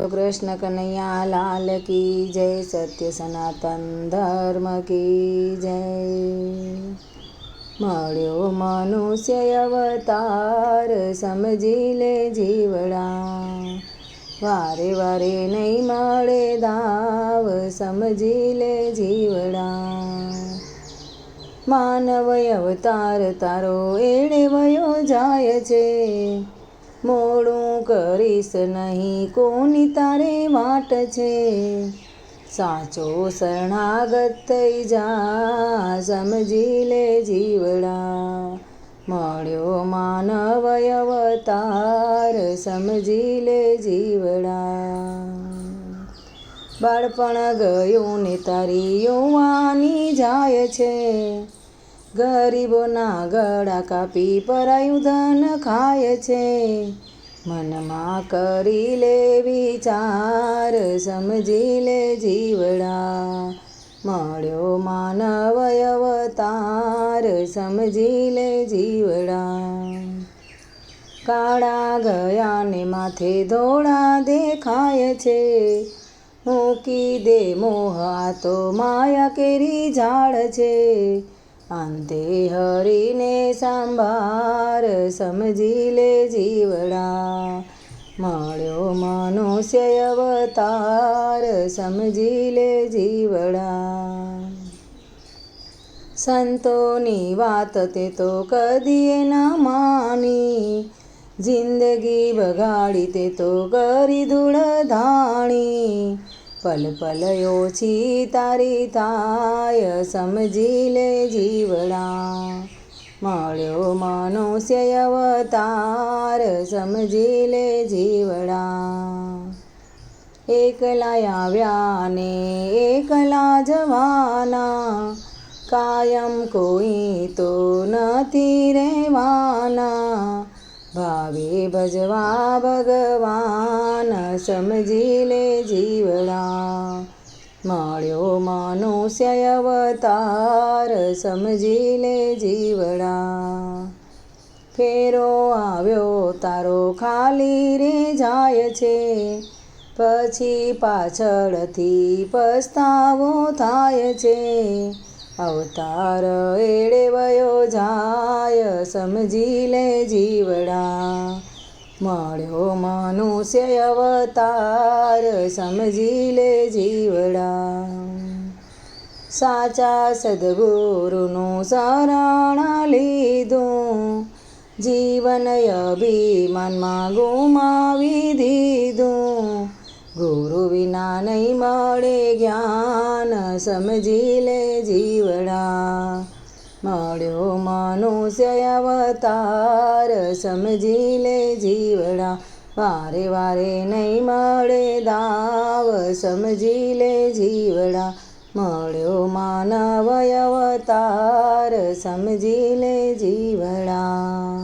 कृष्ण कन्हैया लाल की जय। सत्य सनातन धर्म की जय। મળ્યો મનુષ્ય અવતાર સમજી લે જીવડા, વારે વારે નહીં મળે દાવ સમજી લે જીવડા. માનવ અવતાર તારો એળે વયો જાય છે, મોડું કરીશ નહીં કોની તારે વાટ છે. સાચો શરણાગત થઈ જા સમજી લે જીવડા, મળ્યો માનવ અવતાર સમજી લે જીવડા. બાળપણ ગયું ને તારી યુવાની જાય છે, ગરીબોના ગળા કાપી પરાયું ધન ખાય છે. મનમાં કરી લે વિચાર સમજી લે જીવડા, મળ્યો માનવ અવતાર સમજી લે જીવડા. કાળા ગયા ને માથે ધોળા દેખાય છે, મૂકી દે મોહ આ તો માયા કેરી ઝાડ છે. અંતે હરીને સાંભાર સમજી લે જીવડા, મળ્યો મનુષ્ય અવતાર સમજી લે જીવડા. સંતોની વાત તે તો કદીએ ના માની, જિંદગી બગાડી તે તો કરી ધૂળ ધાણી. પલ પલ ઓછી તારી થાય સમજી લે જીવડા, મળ્યો મનુષ્ય અવતાર સમજી લે જીવડા. એકલા આવ્યા ને એકલા જવાના, કાયમ કોઈ તો નથી રહેવાના. ભાવે ભજવા ભગવાન સમજી લે જીવડા, મળ્યો મનુષ્ય અવતાર સમજી લે જીવડા. ફેરો આવ્યો તારો ખાલી રે જાય છે, પછી પાછળથી પસ્તાવો થાય છે. અવતાર એળે વયો જાય સમજી લે જીવડા, મળ્યો મનુષ્ય અવતાર સમજી લે જીવડા. સાચા સદગુરુનું શરણ લીધું, જીવન અભિમાનમાં ગુમાવી દીધું. ગુરુ વિના નહીં મળે જ્ઞાન સમજી લે જીવડા, મળ્યો મનુષ્ય અવતાર સમજી લે જીવડા. વારે વારે નહીં મળે દાવ સમજી લે જીવડા, મળ્યો માનવ અવતાર સમજી લે જીવડા.